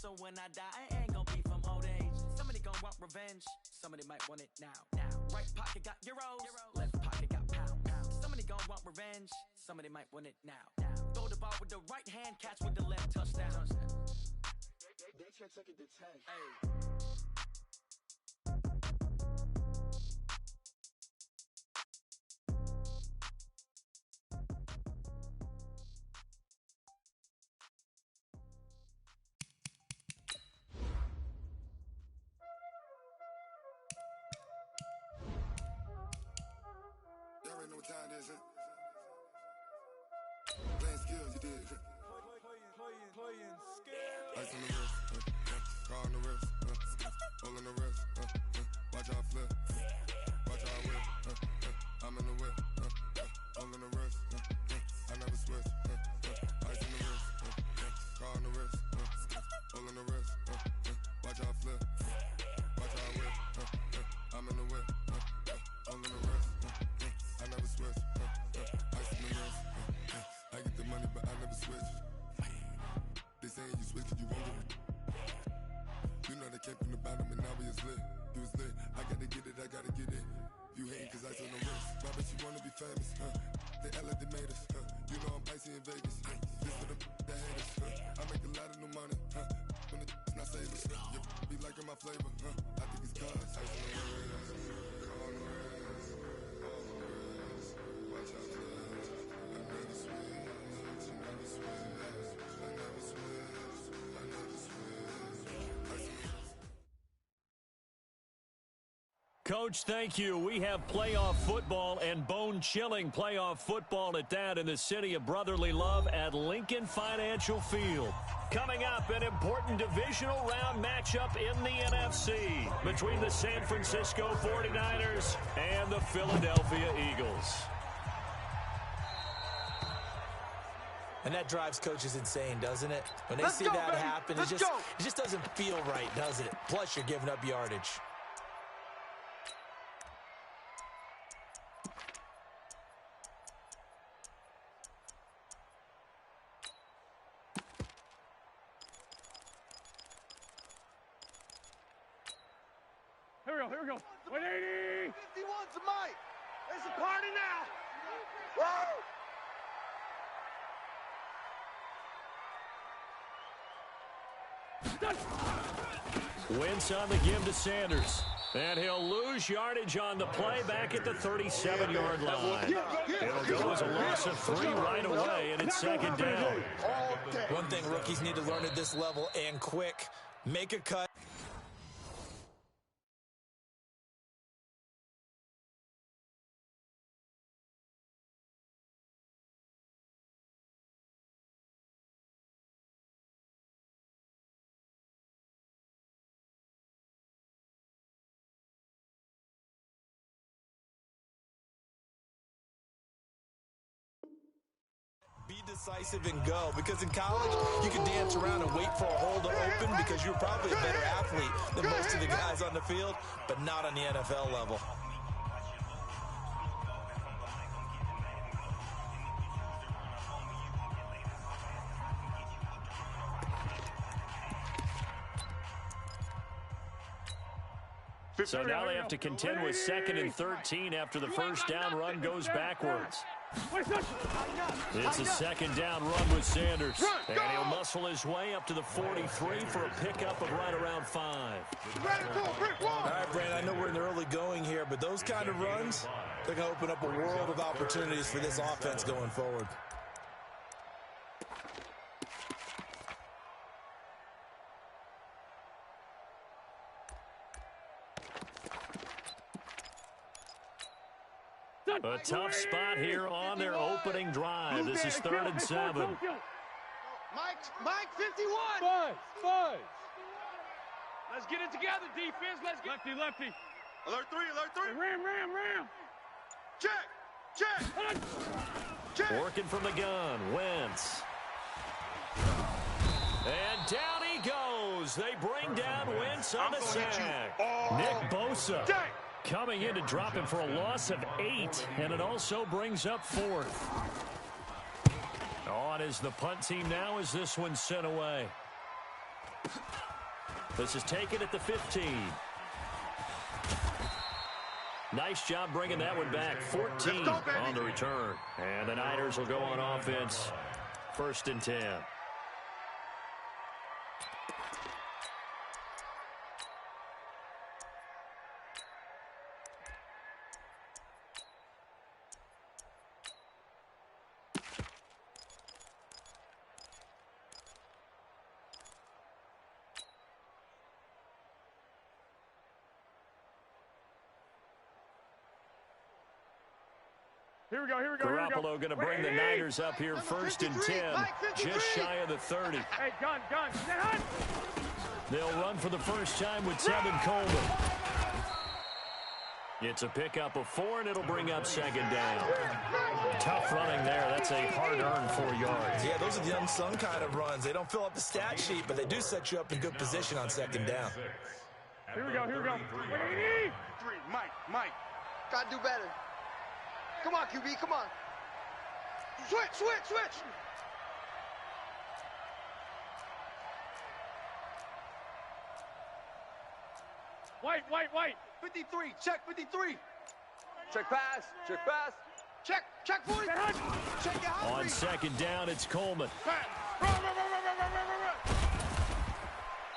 So when I die, I ain't gonna be from old age. Somebody gonna want revenge. Somebody might want it now. Right pocket got euros. Left pocket got pounds. Somebody gonna want revenge. Somebody might want it now. Throw the ball with the right hand, catch with the left, touchdown. They can't take it to 10. Hey. Y'all already know what time it is, huh? Playing skills, you did. Playing skills. Ice on the wrist, car on the wrist, hole in the wrist, watch out flip, watch out whip, I'm in the whip, hole in the wrist, I never switch, ice on the wrist, car on the wrist, hole in the wrist, watch out flip, watch out whip, I'm in the whip, hole in the wrist, I never switch, ice on the wrist, I get the money but I never switch. They saying you switch 'cause you won't get it. You know they came from the bottom and now we is lit. You was lit, I gotta get it, I gotta get it. You hating 'cause ice on the wrist. Why bet you wanna be famous, They act like they made us, You know I'm icy in Vegas, This for the that hate us, I make a lot of new money, When it's not savers, You be liking my flavor, I think it's cause ice on the wrist, on the wrist, on the wrist. Watch out, cuz I never switch, I never switch. Coach, thank you. We have playoff football and bone-chilling playoff football at that in the city of brotherly love at Lincoln Financial Field. Coming up, an important divisional round matchup in the NFC between the San Francisco 49ers and the Philadelphia Eagles. And that drives coaches insane, doesn't it? When they see that happen, it just doesn't feel right, does it? Plus, you're giving up yardage. Here we go. 180. 51's the mic. It's a party now. Woo! Wentz on the give to Sanders. And he'll lose yardage on the play back at the 37-yard line. It'll go as a loss of 3 right away, and it's second down. One thing rookies need to learn at this level, and quick, make a cut. Be decisive and go, because in college, you can dance around and wait for a hole to open because you're probably a better athlete than most of the guys on the field, but not on the NFL level. So now they have to contend with 2nd and 13 after the first down run goes backwards. It's a second down run with Sanders. And he'll muscle his way up to the 43 for a pickup of right around 5. All right, Brandon, I know we're in the early going here, but those kind of runs, they're going to open up a world of opportunities for this offense going forward. A tough spot here on their opening drive. This is 3rd and 7. Mike, 51. Five. Let's get it together, defense. Let's get lefty. Alert 3. Ram. Check. Working from the gun, Wentz. And down he goes. They bring down Wentz on the sack. Nick Bosa coming in to drop him for a loss of 8, and it also brings up 4th. On is the punt team now as this one's sent away. This is taken at the 15. Nice job bringing that one back. 14 on the return. And the Niners will go on offense. 1st and 10. Here we go. Garoppolo going to bring the Niners up here 1st and 10, just shy of the 30. Hey, gun. They'll run for the first time with Tevin Coleman. It's a pickup of 4, and it'll bring up 2nd down. Tough running there. That's a hard-earned 4 yards. Yeah, those are the unsung kind of runs. They don't fill up the stat sheet, but they do set you up in good position on 2nd down. Here we go. Mike. Gotta do better. Come on, QB, come on. Switch. White. 53, check 53. Check pass. Check 40. Check it out. On 2nd down, it's Coleman. Run.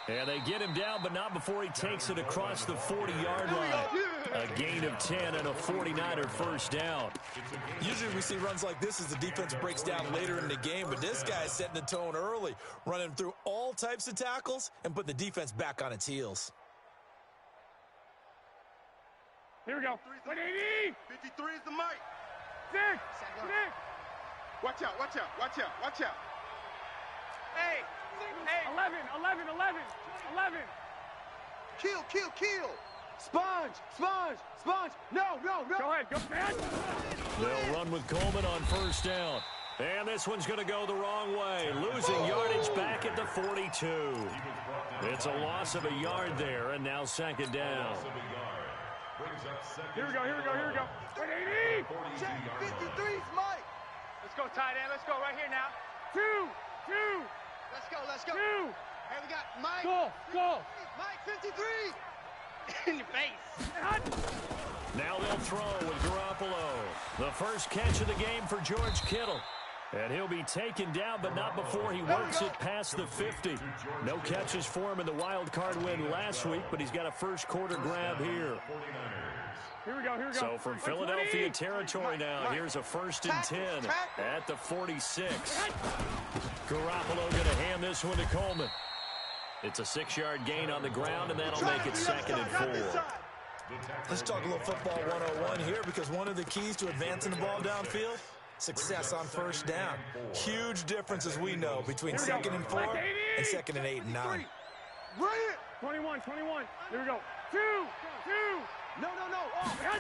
And they get him down, but not before he takes it across the 40-yard line. A gain of 10 and a 49er first down. Usually we see runs like this as the defense breaks down later in the game, but this guy's setting the tone early, running through all types of tackles and putting the defense back on its heels. Here we go. 180. 53 is the mic. 6. Watch out. Hey. 11. Kill. Sponge. No. Go ahead, man. They'll run with Coleman on 1st down. And this one's going to go the wrong way. Losing yardage back at the 42. It's a loss of a yard there, and now 2nd down. Here we go. 180. Check 53's Mike. Let's go, tight end. Let's go right here now. 2. Let's go. 2. Hey, we got Mike. Go. Mike 53. In your face. Now they'll throw with Garoppolo. The first catch of the game for George Kittle. And he'll be taken down, but not before he works it past the 50. No catches for him in the wild card win last week, but he's got a first quarter grab here. Here we go. So from Philadelphia territory now, here's a 1st and 10 at the 46. Garoppolo going to hand this one to Coleman. It's a 6-yard gain on the ground, and that'll make it 2nd and 4. Let's talk a little football 101 here, because one of the keys to advancing the ball downfield, success on 1st down. Huge difference, as we know, between 2nd and 4 and 2nd and 8 and 9. Bring it. 21. Here we go. 2. No. Oh, man.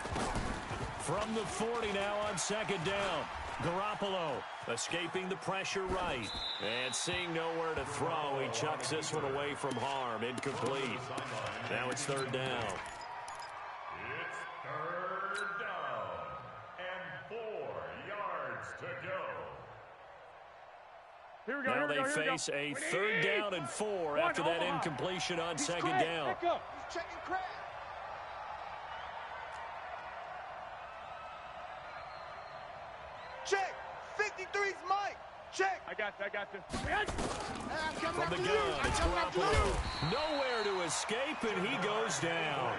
From the 40 now on 2nd down. Garoppolo escaping the pressure right. And seeing nowhere to throw, he chucks this one away from harm. Incomplete. Now it's 3rd down. It's 3rd down and 4 yards to go. Here we go. Now they face a 3rd down and 4 after that incompletion on 2nd down. He's checking crab. Check. 53's Mike. Check. I got this. From the gun, it's Garoppolo. Nowhere to escape, and he goes down.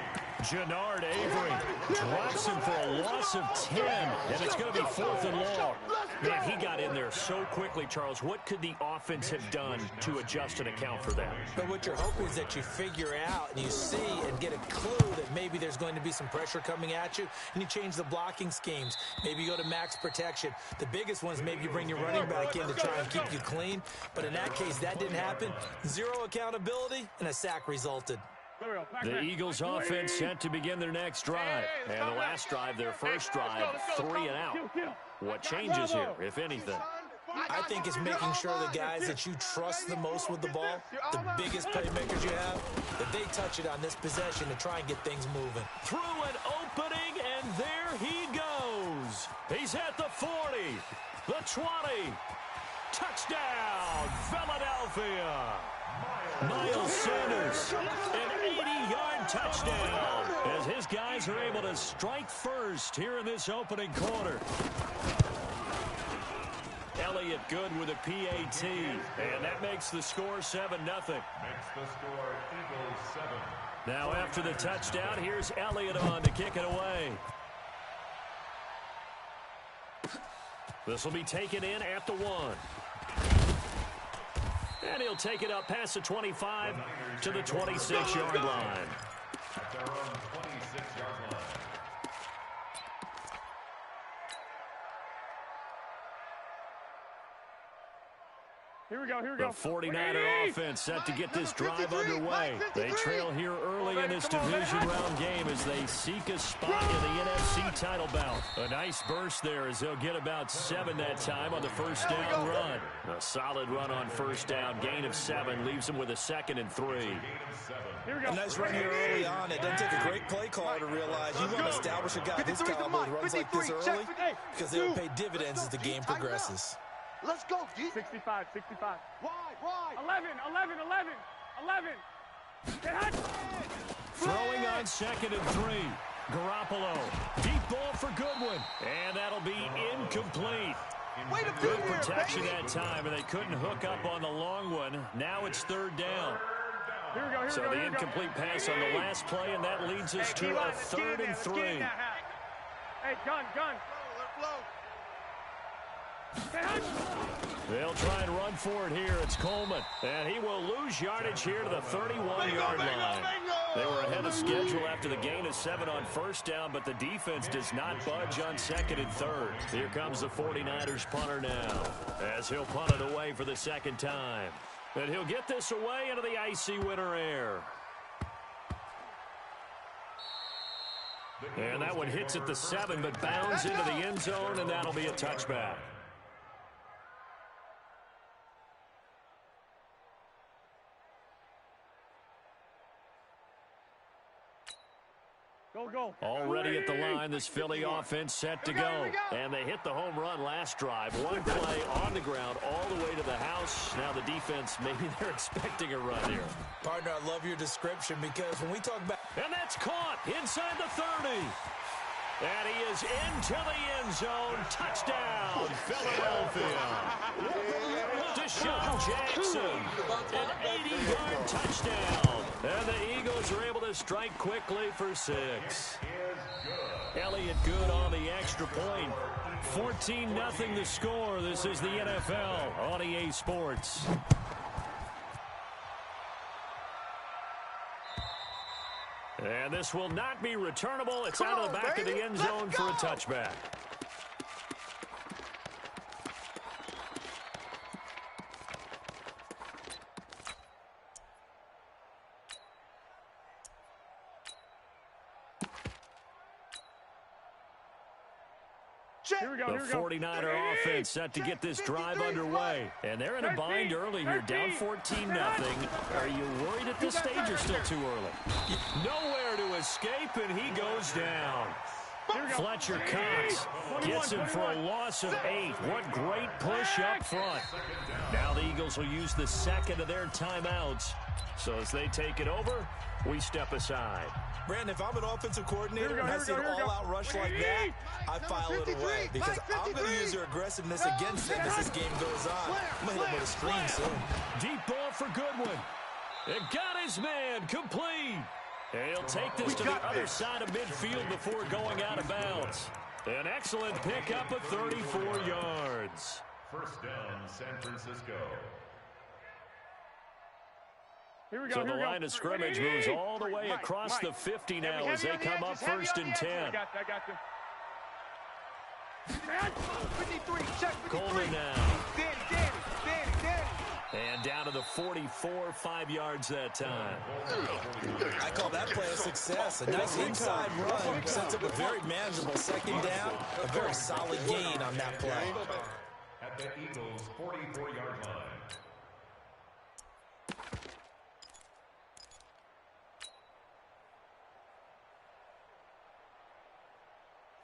Jannard Avery drops him for a loss of 10, and it's going to be 4th and long. Man, he got in there so quickly, Charles. What could the offense have done to adjust and account for that? But what you're hoping is that you figure out and you see and get a clue that maybe there's going to be some pressure coming at you, and you change the blocking schemes. Maybe you go to max protection. The biggest one is maybe you bring your running back in to try and keep you clean. But in that case, that didn't happen. 0 accountability, and a sack resulted. The Eagles offense set to begin their next drive. And the last drive, their first drive, 3 and out. What changes here, if anything? I think it's making sure the guys that you trust the most with the ball, the biggest playmakers you have, that they touch it on this possession to try and get things moving. Through an opening, and there he goes. He's at the 40, the 20. Touchdown, Philadelphia. Miles Sanders, an 80-yard touchdown as his guys are able to strike first here in this opening quarter. Elliott good with a PAT, and that makes the score 7-0. Makes the score Eagles 7. Now after the touchdown, here's Elliott on to kick it away. This will be taken in at the 1. And he'll take it up past the 25 to the 26-yard line. At their own 26-yard line. Here we go. The 49er offense set to get this drive underway. They trail here early in this division round game as they seek a spot in the NFC title bout. A nice burst there as they'll get about 7 that time on the first down run. A solid run on first down. Gain of 7 leaves them with a 2nd and 3. A nice run here early on. It doesn't take a great play caller to realize you want to establish a guy this caliber who runs like this early because they'll pay dividends as the game progresses. Let's go, G. 65. Why? 11. Throwing on 2nd and 3. Garoppolo. Deep ball for Goodwin. And that'll be incomplete. Good protection that time, and they couldn't hook up on the long one. Now it's 3rd down. So the incomplete pass on the last play, and that leads us to a 3rd and 3. Hey, gun. They'll try and run for it here. It's Coleman, and he will lose yardage here to the 31-yard line. They were ahead of schedule after the gain of 7 on first down, but the defense does not budge on 2nd and 3rd. Here comes the 49ers punter now as he'll punt it away for the 2nd time. And he'll get this away into the icy winter air. And that one hits at the 7, but bounds into the end zone, and that'll be a touchback. Go. Already at the line, this Philly offense set to go. And they hit the home run last drive. One play on the ground all the way to the house. Now the defense, maybe they're expecting a run here. Partner, I love your description because when we talk about... And that's caught inside the 30. And he is into the end zone. Touchdown, Philadelphia. Deshaun Jackson, an 80-yard touchdown. And the Eagles are able to strike quickly for 6. Elliott good on the extra point. 14-0 the score. This is the NFL on EA Sports. And this will not be returnable. It's out of the back of the end zone for a touchback. The 49er offense set to get this drive underway. And they're in a bind early here, down 14-0. Are you worried at this stage or still too early? Nowhere to escape, and he goes down. Fletcher Cox gets him for a loss of 8. What great push up front. Now the Eagles will use the 2nd of their timeouts. So as they take it over, we step aside. Brandon, if I'm an offensive coordinator and I see an all-out rush like that, I file it away because I'm going to use their aggressiveness against them as this game goes on. I'm going to hit them with a screen soon. Deep ball for Goodwin. It got his man complete. And he'll take this to the other side of midfield before going out of bounds. An excellent pickup of 34 yards. First down, San Francisco. So the line of scrimmage moves all the way across the 50 now as they come up 1st and 10. I got you. 53, check 53. Coleman now. Danny. And down to the 44, 5 yards that time. I call that play a success. A nice inside run sets up a very manageable 2nd down. A very solid gain on that play. At the Eagles' 44-yard line.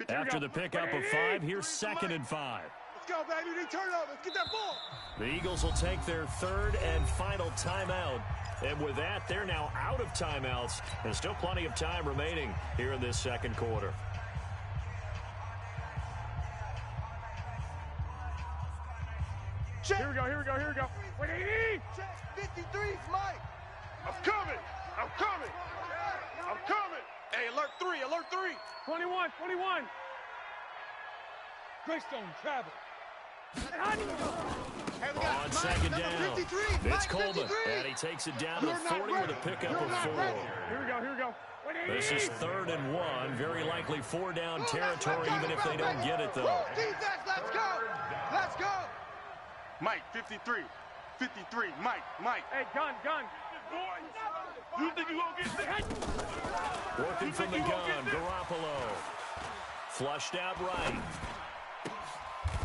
After the pickup of 5, here's 2nd and 5. go, baby. They turn over. Let's get that ball. The Eagles will take their third and final timeout. And with that, they're now out of timeouts. And still plenty of time remaining here in this second quarter. Check. Here we go, here we go, here we go. Wait, 80. Check. 53's Mike. I'm coming. I'm coming. I'm coming. Hey, alert 3, alert 3. 21, 21. Greystone, travel. On second down, it's Coleman, and he takes it down to the 40 with a pickup of 4. Here we go, here we go. This is 3rd and 1, very likely 4-down territory, even if they don't get it, though. Defense, let's go. Let's go. Mike, 53. 53, Mike. Hey, gun. You think you gonna get this? Working from the gun, Garoppolo. Flushed out right.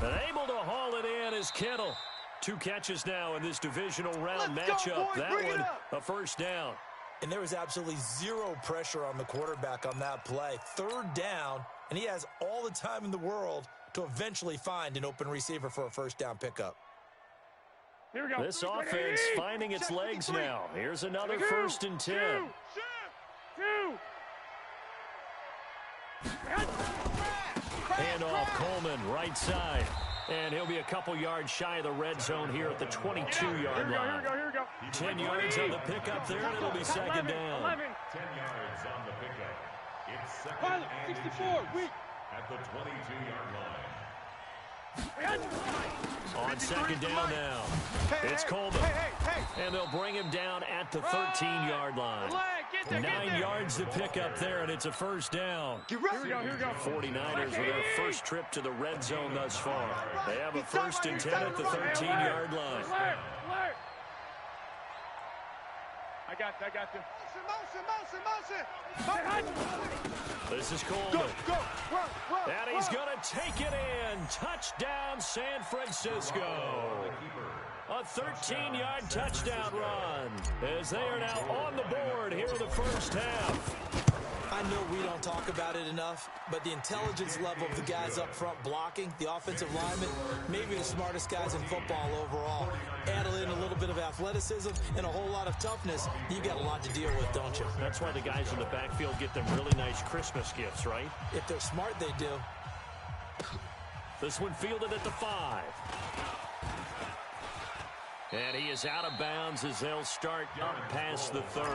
And able to haul it in is Kittle. 2 catches now in this divisional round matchup. That one, a first down. And there was absolutely zero pressure on the quarterback on that play. 3rd down, and he has all the time in the world to eventually find an open receiver for a first down pickup. Here we go. This offense finding its legs now. Here's another 1st and 10. Hand off Coleman, right side. And he'll be a couple yards shy of the red zone here at the 22-yard line. Here we go. 10 yards on the pickup there, and it'll be second down. 10 yards on the pickup. It's second and 64, weak. at the 22-yard line. On second down now, it's Coleman. And they'll bring him down at the 13-yard line. 9 yards to pick up there, and it's a first down. Here we go. 49ers with their first trip to the red zone thus far. They have a 1st and 10 at the 13-yard line. I got you. Motion. This is Coleman. And he's going to take it in. Touchdown, San Francisco. A 13-yard touchdown run as they are now on the board here in the first half. I know we don't talk about it enough, but the intelligence level of the guys up front blocking, the offensive linemen, maybe the smartest guys in football overall. Add in a little bit of athleticism and a whole lot of toughness, you got a lot to deal with, don't you? That's why the guys in the backfield get them really nice Christmas gifts, right? If they're smart, they do. This one fielded at the 5. And he is out of bounds as they'll start up past the 30.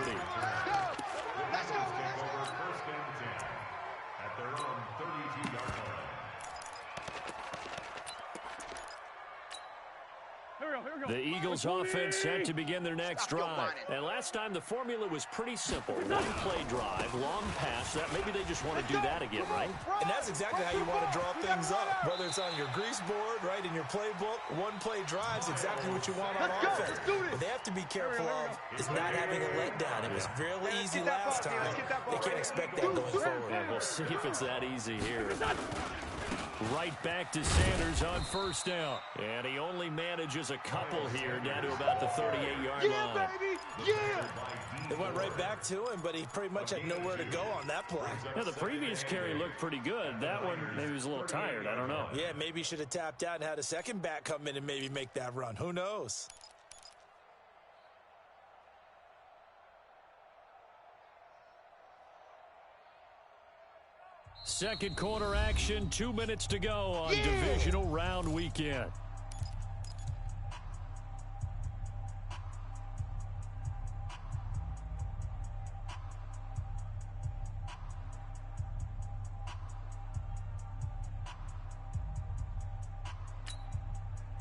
Let's go. First and 10 at their own 32-yard line. The Eagles offense set to begin their next drive. And last time the formula was pretty simple. One play drive, long pass. That maybe they just want to do that again, right? And that's exactly how you want to draw things up. Whether it's on your grease board, right, in your playbook, one play drive's exactly what you want on offense. What they have to be careful of is not having a letdown. It was really easy last time. They can't expect that going forward. And we'll see if it's that easy here. Right back to Sanders on first down. And he only manages a couple here down to about the 38-yard line. Yeah, baby. Yeah. They went right back to him, but he pretty much had nowhere to go on that play. Yeah, the previous carry looked pretty good. That one, maybe he was a little tired. I don't know. Yeah, maybe he should have tapped out and had a second back come in and maybe make that run. Who knows? Second quarter action, 2 minutes to go on divisional round weekend.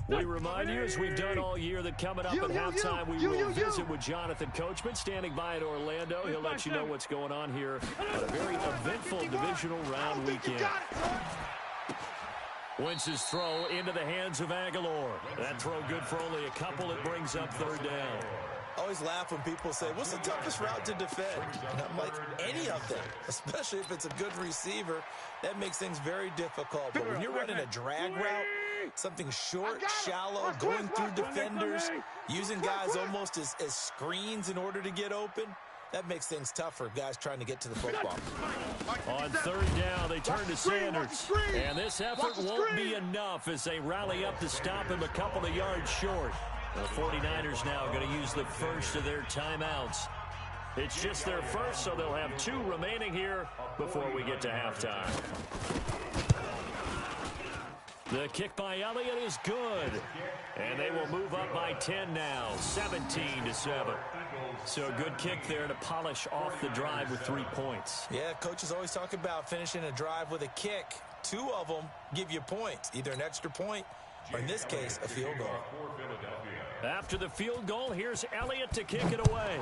We remind you, as we've done all year, that coming up at halftime, we will visit with Jonathan Coachman, standing by in Orlando. He'll let you know what's going on here at a very eventful divisional round weekend. Wentz's throw into the hands of Aguilar. That throw good for only a couple. It brings up third down. I always laugh when people say, what's the toughest route to defend? And I'm like, any of them, especially if it's a good receiver. That makes things very difficult. But when you're running a drag route, something short, shallow, going through defenders, using guys almost as screens in order to get open, that makes things tough for guys trying to get to the football. On third down, they turn to Sanders. And this effort won't be enough as they rally up to stop him a couple of yards short. The 49ers now going to use the first of their timeouts. It's just their first, so they'll have 2 remaining here before we get to halftime. The kick by Elliott is good. And they will move up by 10 now, 17-7. So a good kick there to polish off the drive with 3 points. Yeah, coaches always talk about finishing a drive with a kick. 2 of them give you points, either an extra point or, in this case, a field goal. After the field goal, here's Elliott to kick it away.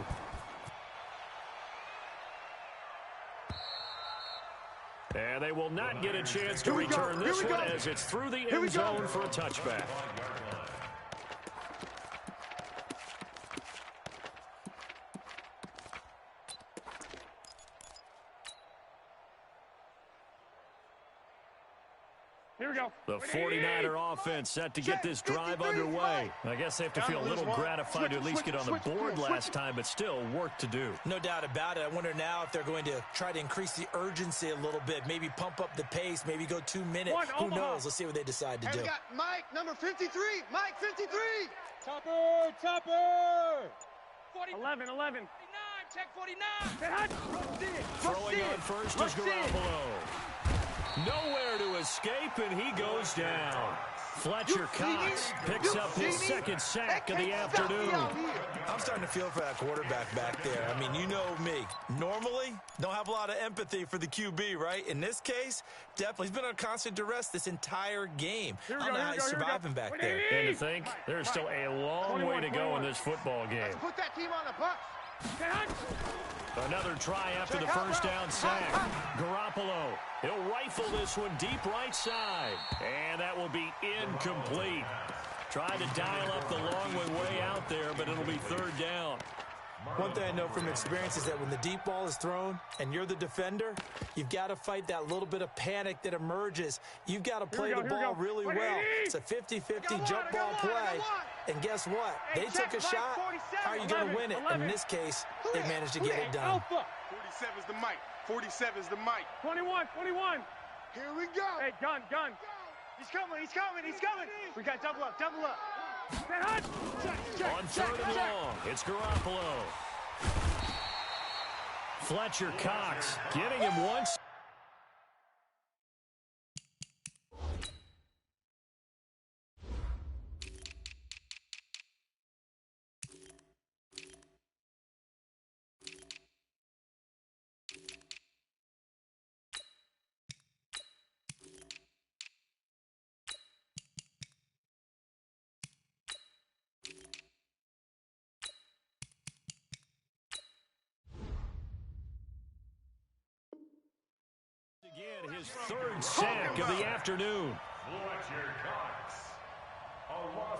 And they will not get a chance to return this one as it's through the end zone for a touchback. Here we go. The 49er offense set to get this drive underway. I guess they have to feel a little gratified to at least get on the board last time, but still work to do. No doubt about it. I wonder now if they're going to try to increase the urgency a little bit, maybe pump up the pace, maybe go 2 minutes. Who knows? Let's see what they decide to do. We got Mike, number 53. Mike, 53. Topper. 11. 49. Check 49. Throwing on first is Garoppolo. Nowhere to escape, and he goes down. Fletcher Cox picks up his second sack of the afternoon. I'm starting to feel for that quarterback back there. I mean, you know me. Normally, don't have a lot of empathy for the QB, right? In this case, definitely. He's been on constant duress this entire game. I don't know how he's surviving back there. And to think, there's still a long way to go in this football game. Put that team on the bus. Another try after the first down sack. Garoppolo, he'll rifle this one deep right side. And that will be incomplete. Tried to dial up the long way out there, but it'll be third down. One thing I know from experience is that when the deep ball is thrown and you're the defender, you've got to fight that little bit of panic that emerges. You've got to play the ball really well. It's a 50-50 jump ball play. And guess what? They took a shot. How are you going to win it? And in this case, they managed to get it done. 47's the mic. 47's the mic. 21. Here we go. Hey, gun. He's coming. We got double up. On third and long, it's Garoppolo. Fletcher Cox getting him once. Again, his third sack of the afternoon.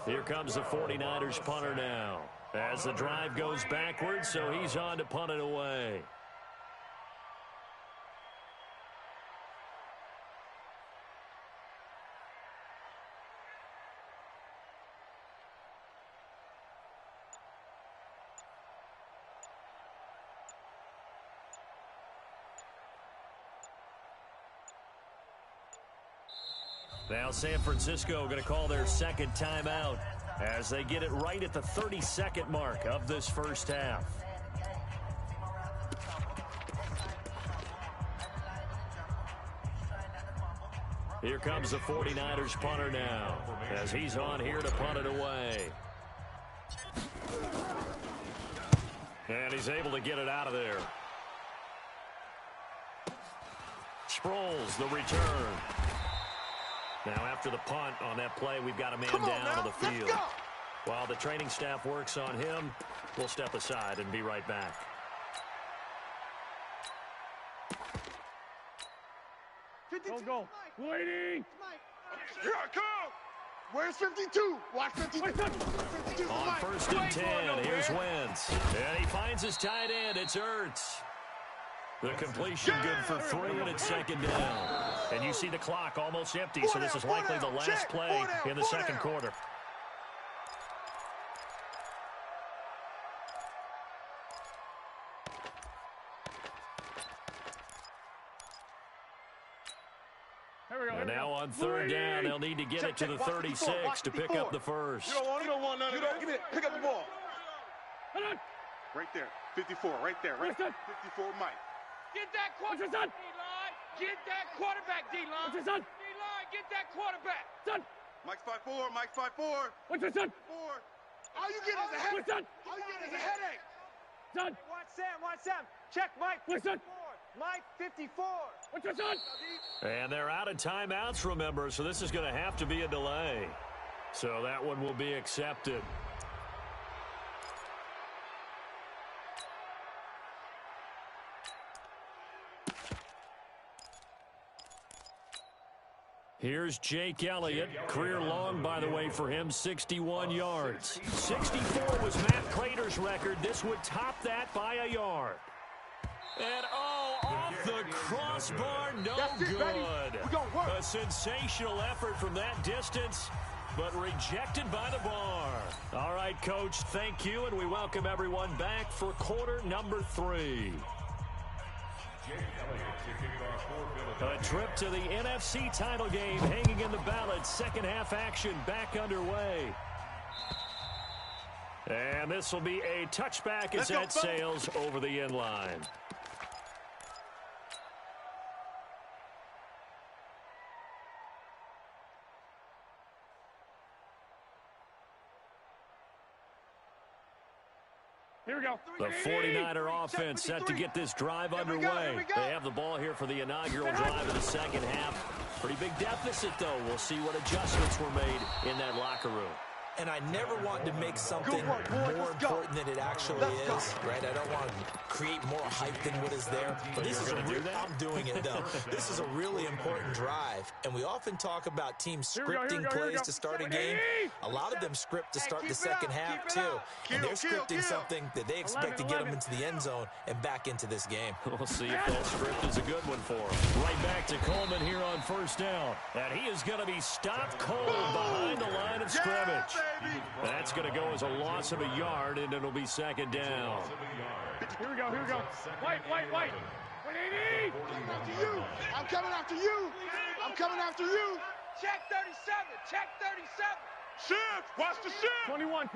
Here comes the 49ers punter now. As the drive goes backwards, so he's on to punt it away. Now San Francisco going to call their second timeout as they get it right at the 32nd mark of this first half. Here comes the 49ers punter now as he's on here to punt it away. And he's able to get it out of there. Sproles, the return. Now, after the punt on that play, we've got a man down on the field. While the training staff works on him, we'll step aside and be right back. Go. Waiting. Here I come. Where's 52? Watch 52. On first and 10, here's Wentz. And he finds his tight end. It's Ertz. The completion good for 3, and it's second down. And you see the clock almost empty, so this is likely the last play in the second quarter. And now on third down, they'll need to get it to the 36 to pick up the first. You don't want none of that. Give me it. Pick up the ball. Right there. 54, right there. Right. 54, Mike. Get that quarterback, D-line. Get that quarterback, D-line. D-line, get that quarterback. Mike's 5'4", Mike's 5'4". What's your son? 4. All you get is a headache. All you get is a headache. Son. Watch Sam. Check Mike. Listen. Mike 54. What's your son? And they're out of timeouts, remember, so this is going to have to be a delay. So that one will be accepted. Here's Jake Elliott. Career long, by the way, for him, 61 yards. 64 was Matt Prater's record. This would top that by a yard. And, off the crossbar, no good. A sensational effort from that distance, but rejected by the bar. All right, Coach, thank you, and we welcome everyone back for quarter number 3. A trip to the NFC title game hanging in the balance. Second half action back underway. And this will be a touchback as that sails over the end line. Here we go. The 49er offense set to get this drive underway. They have the ball here for the inaugural drive of the second half. Pretty big deficit, though. We'll see what adjustments were made in that locker room. And I never want to make something more important than it actually is, right? I don't want to create more hype than what is there. But this is I'm doing it, though. This is a really important drive. And we often talk about teams scripting plays to start a game. A lot of them script to start the second half, too. And they're scripting something that they expect to get them into the end zone and back into this game. We'll see if that script is a good one for them. Right back to Coleman here on first down. And he is going to be stopped cold behind the line of scrimmage. That's going to go as a loss of a yard, and it'll be second down. Here we go. White. 180. I'm coming after you. Check 37. Shift. Watch the shift. 21.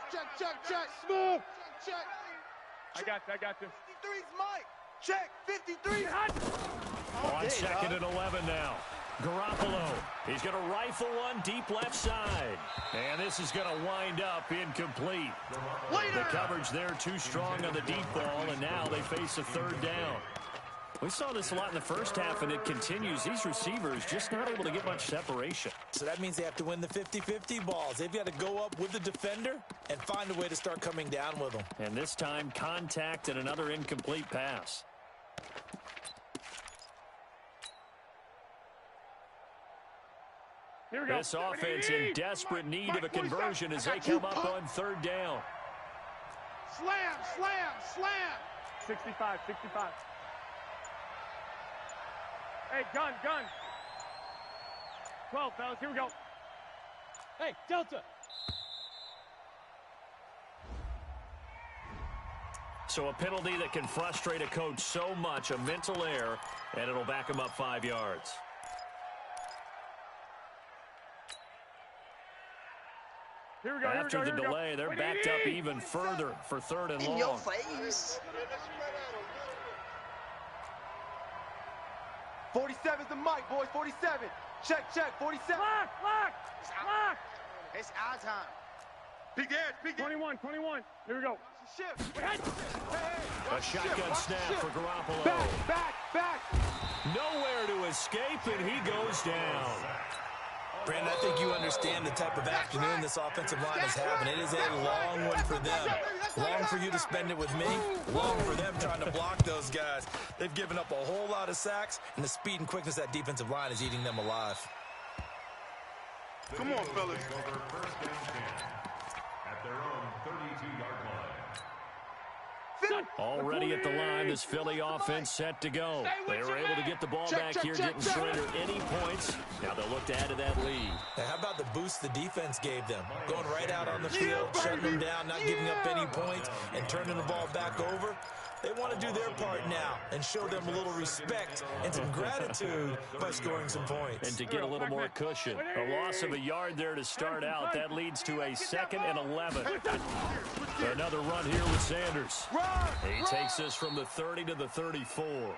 Check. Smooth. Check. I got this. 53's Mike. Check. 53. On second and 11 now. Garoppolo, he's going to rifle one deep left side. And this is going to wind up incomplete. The coverage there too strong on the deep ball, and now they face a third down. We saw this a lot in the first half, and it continues. These receivers just not able to get much separation. So that means they have to win the 50-50 balls. They've got to go up with the defender and find a way to start coming down with them. And this time, contact and another incomplete pass. Here we go. This offense in desperate need of a conversion as they come up on third down. Slam. 65. Hey, gun. 12, fellas. Here we go. Hey, Delta. So a penalty that can frustrate a coach so much, a mental error, and it'll back him up 5 yards. After the delay, they're backed up even further for third and long. In your face. 47's the mic, boys. 47. Check. 47. Lock. It's our time. Peek edge. 21. Here we go. Shift. A shotgun snap for Garoppolo. Back. Nowhere to escape, and he goes down. Brandon, I think you understand the type of afternoon this offensive line is having. It is a long one for them. Long for you to spend it with me. Long for them trying to block those guys. They've given up a whole lot of sacks, and the speed and quickness of that defensive line is eating them alive. Come on, fellas. First down 10 at their own 32-yard line. Already at the line, this Philly offense set to go. They were able to get the ball back here, didn't surrender any points. Now they'll look to add to that lead. Now, how about the boost the defense gave them? Going right out on the field, shutting them down, not giving up any points, and turning the ball back over. They want to do their part now and show them a little respect and some gratitude by scoring some points. And to get a little more cushion. A loss of a yard there to start out. That leads to a 2nd and 11. Another run here with Sanders. He takes this from the 30 to the 34.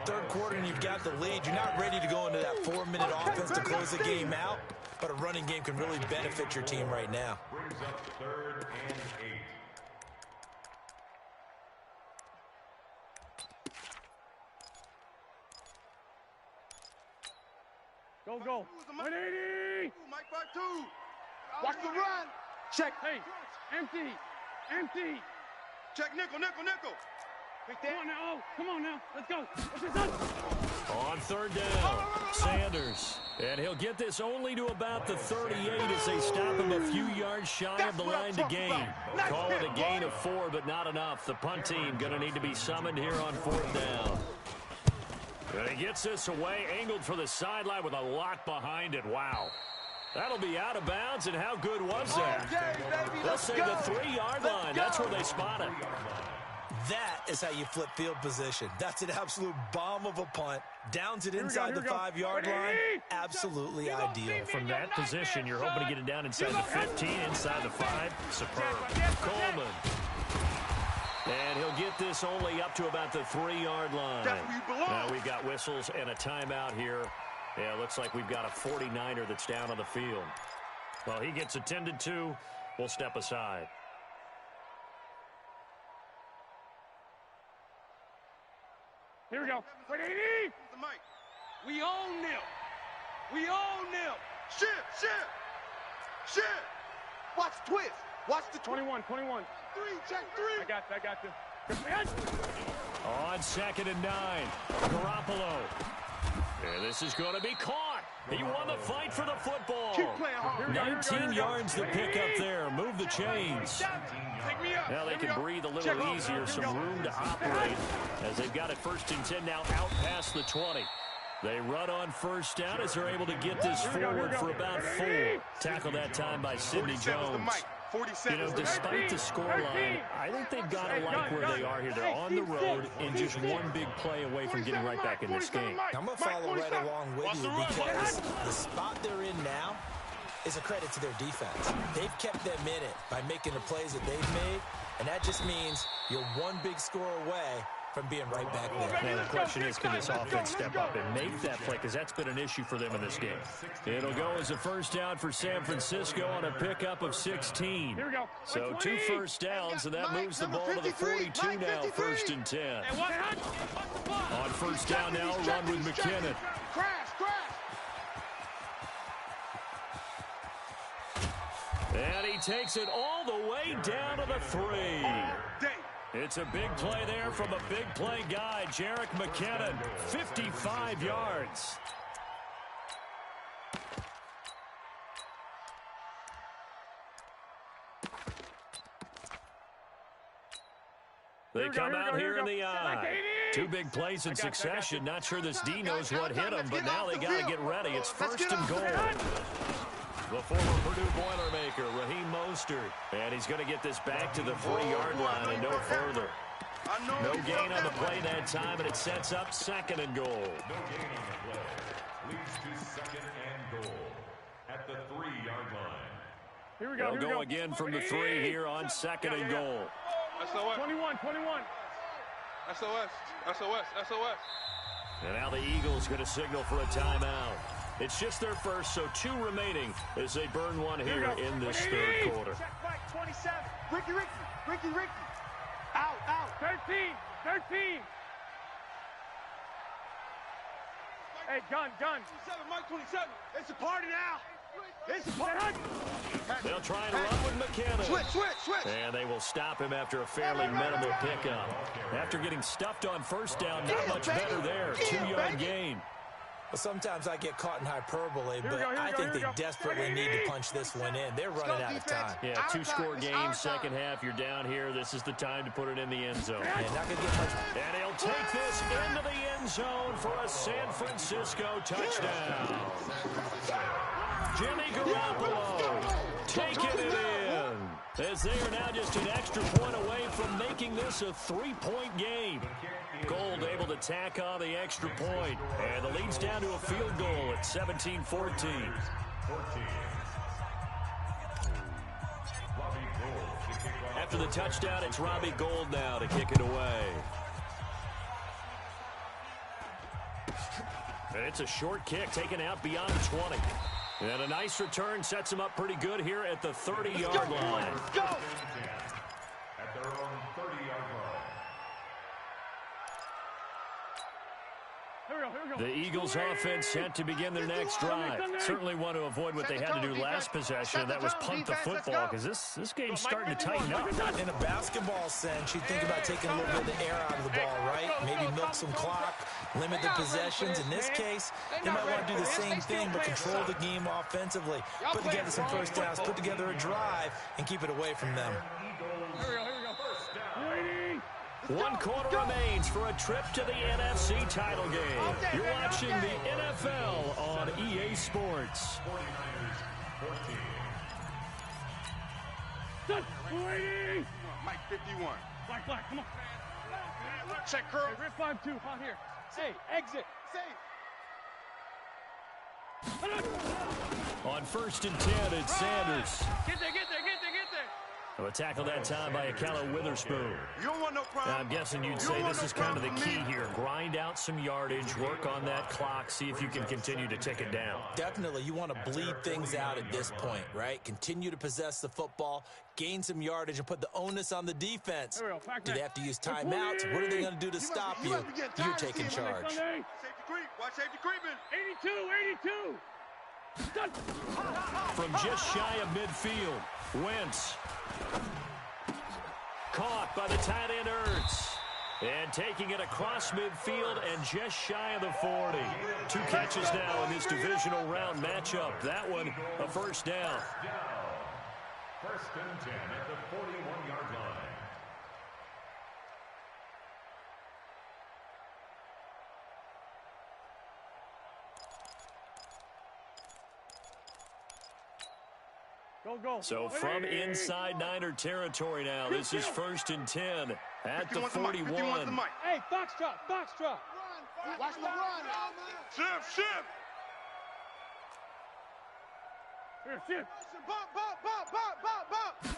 Third quarter and you've got the lead. You're not ready to go into that 4-minute offense to close the game out, but a running game can really benefit your team right now. Brings up 3rd and 8. Go. 180. Mike back 2. Watch the run. Check. Hey, empty. Check nickel. Come on now. Let's go. What's this up? On 3rd down, Sanders. And he'll get this only to about the 38 as they stop him a few yards shy of the line to gain. Call it a gain of 4, but not enough. The punt team going to need to be summoned here on 4th down. And he gets this away, angled for the sideline with a lot behind it. Wow. That'll be out of bounds, and how good was that? They'll say the 3-yard line. That's where they spot it. That is how you flip field position. That's an absolute bomb of a punt. Downs it inside the 5-yard line. Absolutely ideal. From that position, you're hoping to get it down inside the 15, inside the 5. Superb. Coleman. And he'll get this only up to about the 3-yard line. Now we've got whistles and a timeout here. Yeah, looks like we've got a 49er that's down on the field. Well, he gets attended to. We'll step aside. Here we go. 180. We own them. Shit. Watch twist. Watch the 21. 3. Check 3. I got you. On 2nd and 9, Garoppolo. And this is going to be caught. He won the fight for the football. 19 yards to pick up there. Move the chains. Now they can breathe a little easier. Some room to operate as they've got it 1st and 10 now out past the 20. They run on 1st down as they're able to get this forward for about 4. Tackled that time by Sidney Jones. You know, despite the scoreline, I think they've got to like where they are here. They're on the road and just one big play away from getting right back in this game. I'm going to follow right along with you because the spot they're in now is a credit to their defense. They've kept them in it by making the plays that they've made, and that just means you're one big score away from being right back there. Now the question is, can this offense step up and make that play? Because that's been an issue for them in this game. It'll go as a 1st down for San Francisco on a pickup of 16. Here we go. So 2 first downs, and that moves the ball to the 42 now, 1st and 10. On 1st down now, run with McKinnon. Crash. And he takes it all the way down to the 3. It's a big play there from a big play guy, Jerick McKinnon, 55 yards. They come out here in the eye. 2 big plays in succession. Not sure this D knows what hit him, but now they got to get ready. It's 1st and goal. The former Purdue Boilermaker, Raheem Mostert. And he's going to get this back to the 3-yard line and no further. No gain on the play that time, and it sets up 2nd and goal. No gain on the play. Leads to 2nd and goal at the 3-yard line. Here we go. They'll go again from the 3 here on 2nd and goal. SOS. 21. SOS. And now the Eagles going to signal for a timeout. It's just their first, so 2 remaining as they burn one here in this 3rd quarter. Check back, 27. Ricky. Out. 13. Hey, gun. 27, Mike 27. It's a party now. It's a party. They'll try and run with McKinnon. Switch. And they will stop him after a fairly minimal pickup. After getting stuffed on 1st down, not much better there. 2-yard gain. Well, sometimes I get caught in hyperbole, but I think they desperately need to punch this one in. They're running out of time. Yeah, 2-score game, 2nd half. You're down here. This is the time to put it in the end zone. And not going to get much. And he'll take this into the end zone for a San Francisco touchdown. Jimmy Garoppolo taking it in. as they are now just an extra point away from making this a 3-point game. Gold able to tack on the extra point, and the lead's down to a field goal at 17-14. After the touchdown, it's Robbie Gould now to kick it away. And it's a short kick taken out beyond the 20. And a nice return sets him up pretty good here at the 30-yard line. Let's go! At their own 30-yard line. The Eagles offense set to begin their next drive. Certainly want to avoid what they had to do last possession. That was punt the football, because this game's starting to tighten up. In a basketball sense, you think about taking a little bit of the air out of the ball, right? Maybe milk some clock, limit the possessions. In this case, they might want to do the same thing, but control the game offensively. Put together some first downs, put together a drive, and keep it away from them. Here we go. 1 quarter remains for a trip to the NFC title game. You're watching the NFL on EA Sports. 49ers 14. Mike 51. Black, come on. Check curl. Hey, rip 5-2, out here. Hey, exit. On 1st and 10, it's Sanders. Get there. A tackle that time by Akella Witherspoon. You don't want no problem. I'm guessing you'd say this is kind of the key here. Grind out some yardage, work on that clock, see if you can continue to tick it down. Definitely, you want to bleed things out at this point, right? Continue to possess the football, gain some yardage, and put the onus on the defense. Do they have to use timeouts? What are they going to do to stop you? You're taking charge. Safety creep. Watch safety creeping. 82. From just shy of midfield, Wentz. Caught by the tight end Ertz. And taking it across midfield and just shy of the 40. 2 catches now in this divisional round matchup. That one, a first down. First and 10 at the 41-yard line. Go. So from inside Niner territory now, this is 1st and 10 at the 41. Hey, Foxtrot. Watch the run. Shift. Here, shift. Bump.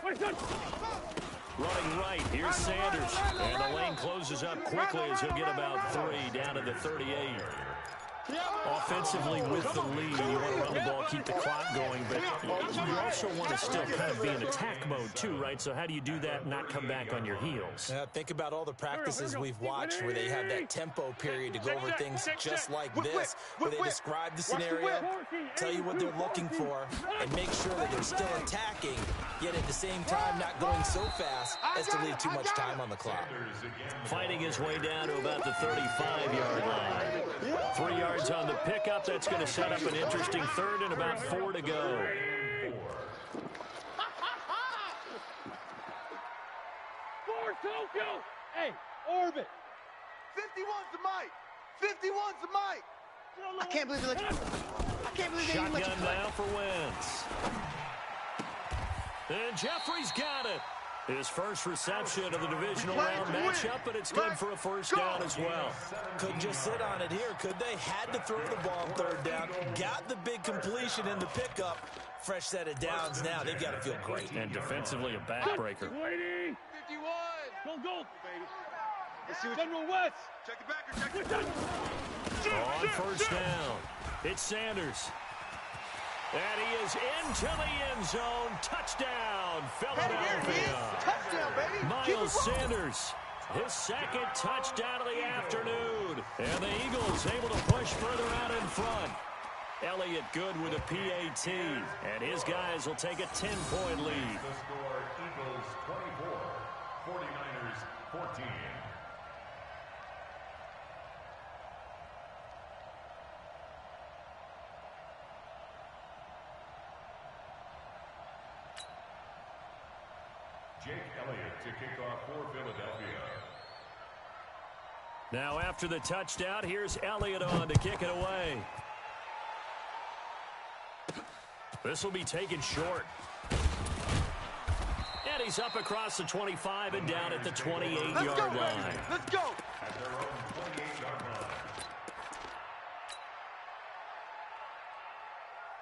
Wait, son. Running right, here's Sanders. And the lane closes up quickly as he'll get about 3 down to the 38. Offensively with the lead, you want to run the ball, keep the clock going, but you also want to still kind of be in attack mode too, right? So how do you do that and not come back on your heels? Think about all the practices we've watched where they have that tempo period to go over things just like this, where they describe the scenario, tell you what they're looking for, and make sure that they're still attacking, yet at the same time not going so fast as to leave too much time on the clock. Fighting his way down to about the 35-yard line. 3 yards on the pickup. That's going to set up an interesting 3rd and about 4 to go. Tokyo. Hey, orbit. 51's the mic. I can't believe they Shotgun now for Wentz. And Jeffrey's got it. His first reception of the divisional round matchup, but it's good for a first down as well. Couldn't just sit on it here, could they? Had to throw the ball on 3rd down. Got the big completion in the pickup. Fresh set of downs now. They've got to feel great. And defensively a backbreaker. 51. Go. Let's see what General West. Check the back. On first down, it's Sanders. And he is into the end zone. Touchdown, Philadelphia. Touchdown, baby. Miles Sanders, his 2nd touchdown of the afternoon. And the Eagles able to push further out in front. Elliott good with a PAT. And his guys will take a 10-point lead. The score, Eagles 24, 49ers 14. Jake Elliott to kick off for Philadelphia. Now after the touchdown, here's Elliott on to kick it away. This will be taken short. he's up across the 25 and down at the 28-yard line. Let's go. At their own 28-yard line.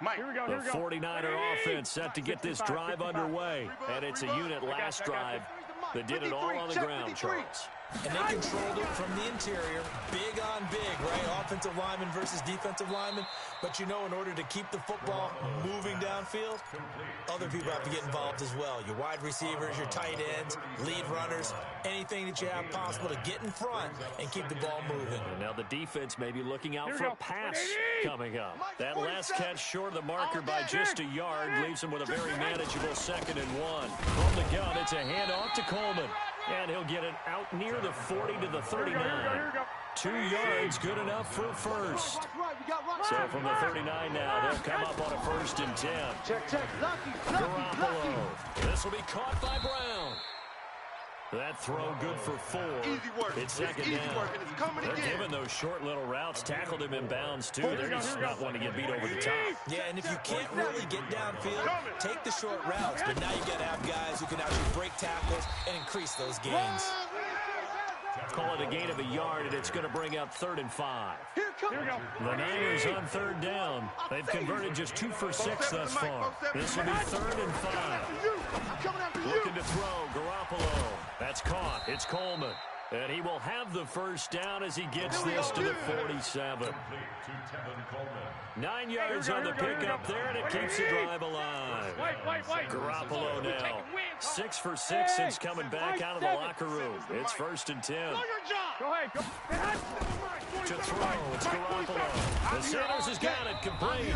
Mike, Here we go. The 49er offense set to get this drive underway. And it's a unit last drive that did it all on the ground, Charles. And they controlled it from the interior, big on big, right? Offensive lineman versus defensive lineman. But you know, in order to keep the football moving downfield, other people have to get involved as well. Your wide receivers, your tight ends, lead runners, anything that you have possible to get in front and keep the ball moving. And now the defense may be looking out for a pass coming up. That last catch short of the marker by just a yard leaves him with a very manageable 2nd and 1. From the gun, it's a handoff to Coleman. And he'll get it out near the 40 to the 39. 2 yards, good enough for a first. So from the 39 now, they'll come up on a 1st and 10. Check. Garoppolo. This will be caught by Brown. That throw good for 4. Easy work. It's 2nd Easy down. work, and it's coming They're again. giving those short little routes. Tackled him in bounds, too. They're just not wanting to get beat over the top. Yeah, and if you can't really get downfield, take the short routes. But now you got to have guys who can actually break tackles and increase those gains. Call it a gain of a yard, and it's going to bring up 3rd and 5. Here we go. The Niners on 3rd down. They've converted just 2 for 6 thus far. This will be 3rd and 5. Looking to throw, Garoppolo. That's caught. It's Coleman. And he will have the first down as he gets this to the 47. 9 yards on the pickup there, and it keeps the drive alive. Garoppolo now. 6 for 6 since coming back out of the locker room. It's 1st and 10. Go ahead. To throw, it's Garoppolo. The Sanders has got it complete.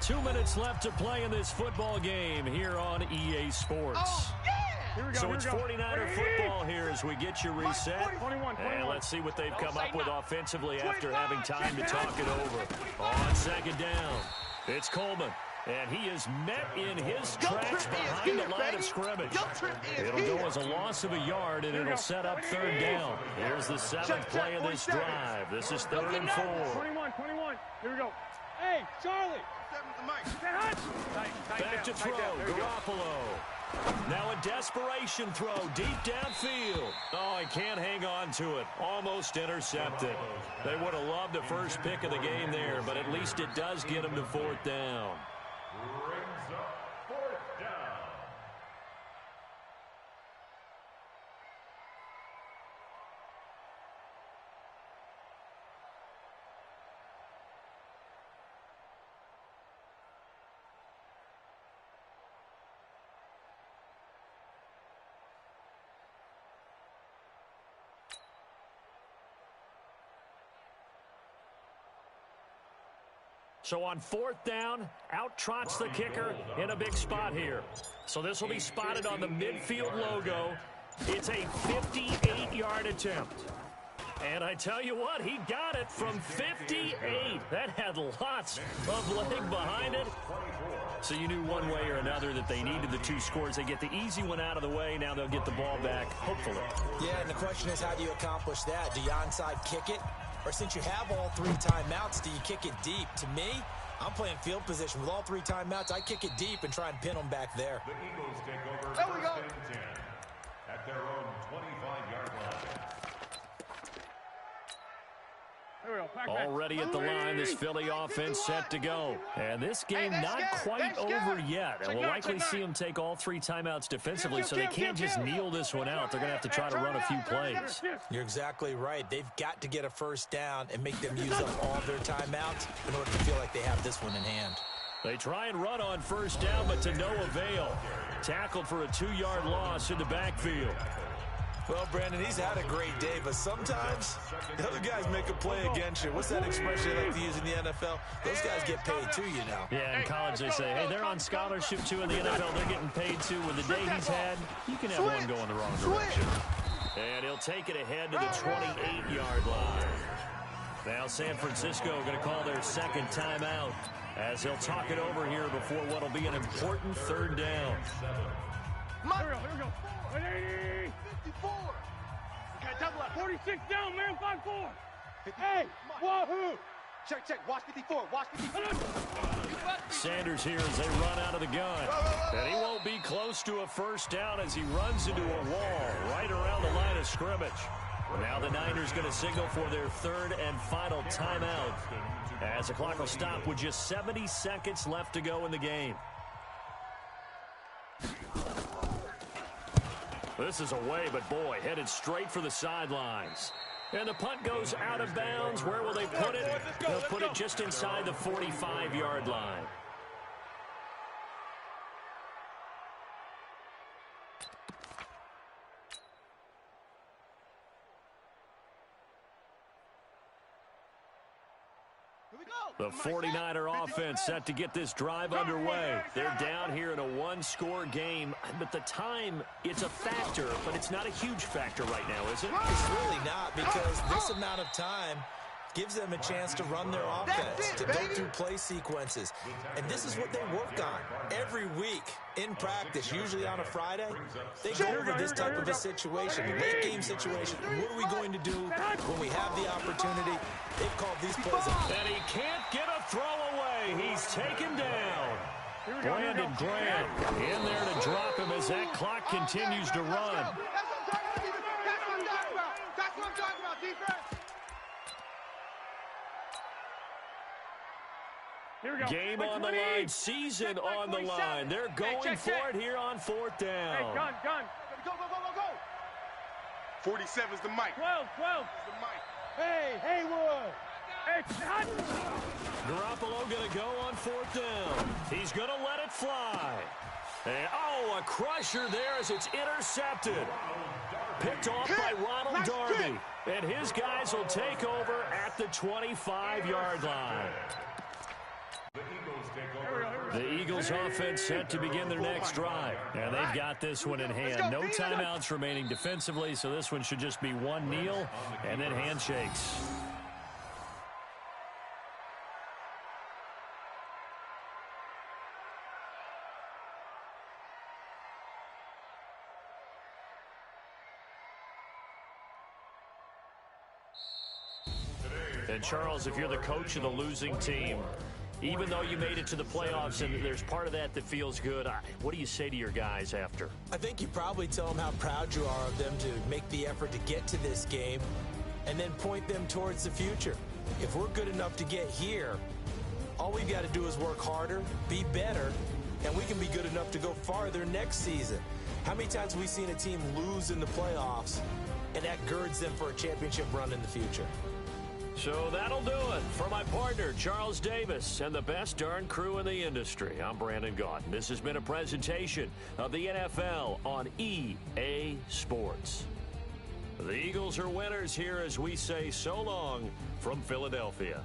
2 minutes left to play in this football game here on EA Sports. So it's 49er football here as we get you reset. And let's see what they've come up with offensively after having time to talk it over. On 2nd down, it's Coleman. And he is met in his tracks behind the line of scrimmage. It'll go as a loss of a yard, and it'll set up 3rd down. Here's the 7th play of this drive. This is 3rd and 4. 21. Here we go. Hey, Charlie. Back to throw, Garoppolo. Now a desperation throw deep downfield. Oh, he can't hang on to it. Almost intercepted. They would have loved the first pick of the game there, but at least it does get him to 4th down. Brings up 4th down. So on 4th down, out trots the kicker in a big spot here. So this will be spotted on the midfield logo. It's a 58-yard attempt. And I tell you what, he got it from 58. That had lots of leg behind it. So you knew one way or another that they needed the 2 scores. They get the easy one out of the way. Now they'll get the ball back, hopefully. Yeah, and the question is, how do you accomplish that? Do you onside kick it? Or since you have all 3 timeouts, do you kick it deep? To me, I'm playing field position. With all 3 timeouts, I kick it deep and try and pin them back there. The Eagles take over There we go. 1st and 10 at their own 25-yard line. Already at the line, this Philly offense set to go. And this game not quite over yet. And we'll likely see them take all 3 timeouts defensively, so they can't just kneel this one out. They're going to have to try to run a few plays. You're exactly right. They've got to get a first down and make them use up all their timeouts in order to feel like they have this one in hand. They try and run on 1st down, but to no avail. Tackled for a 2-yard loss in the backfield. Well, Brandon, he's had a great day, but sometimes the other guys make a play against you. What's that expression they like to use in the NFL? Those guys get paid too, you know. Yeah, in college they say, hey, they're on scholarship too. In the NFL, they're getting paid too. With the day he's had, you can have one going the wrong direction. And he'll take it ahead to the 28-yard line. Now San Francisco going to call their 2nd timeout as they'll talk it over here before what will be an important 3rd down. Here we go. 54. Okay, double up. 46 down, man. 5-4. Hey, wahoo. Check. Watch 54. Sanders here as they run out of the gun. And he won't be close to a first down as he runs into a wall right around the line of scrimmage. Now the Niners going to signal for their third and final timeout as the clock will stop with just 70 seconds left to go in the game. This is away, but boy, headed straight for the sidelines. And the punt goes out of bounds. Where will they put it? They'll put it just inside the 45-yard line. The 49er offense set to get this drive underway. They're down here in a one-score game, but the time, it's a factor, but it's not a huge factor right now, is it? It's really not, because this amount of time gives them a chance to run their offense, to go through play sequences. And this is what they work on every week in practice, usually on a Friday. They go over this type of a situation, late game situation. What are we going to do when we have the opportunity? They've called these plays. And he can't get a throw away. He's taken down. Brandon Graham in there to drop him as that clock continues to run. That's what I'm talking about. That's what I'm talking about, defense. Game on the line, season on the line. They're going for it here on fourth down. Hey, gun. Go. 47's the mic. 12. The mic. Hey, Haywood. Hey, hot. Garoppolo going to go on fourth down. He's going to let it fly. And, a crusher there as it's intercepted. Picked off by Ronald Darby. And his guys will take over at the 25-yard line. The Eagles offense set to begin their next drive. And they've got this one in hand. No timeouts remaining defensively, so this one should just be one kneel and then handshakes. And Charles, if you're the coach of the losing team, even though you made it to the playoffs and there's part of that feels good, what do you say to your guys after? I think you probably tell them how proud you are of them to make the effort to get to this game and then point them towards the future. If we're good enough to get here, all we've got to do is work harder, be better, and we can be good enough to go farther next season. How many times have we seen a team lose in the playoffs, and that girds them for a championship run in the future? So that'll do it for my partner, Charles Davis, and the best darn crew in the industry. I'm Brandon Gaudin. This has been a presentation of the NFL on EA Sports. The Eagles are winners here as we say so long from Philadelphia.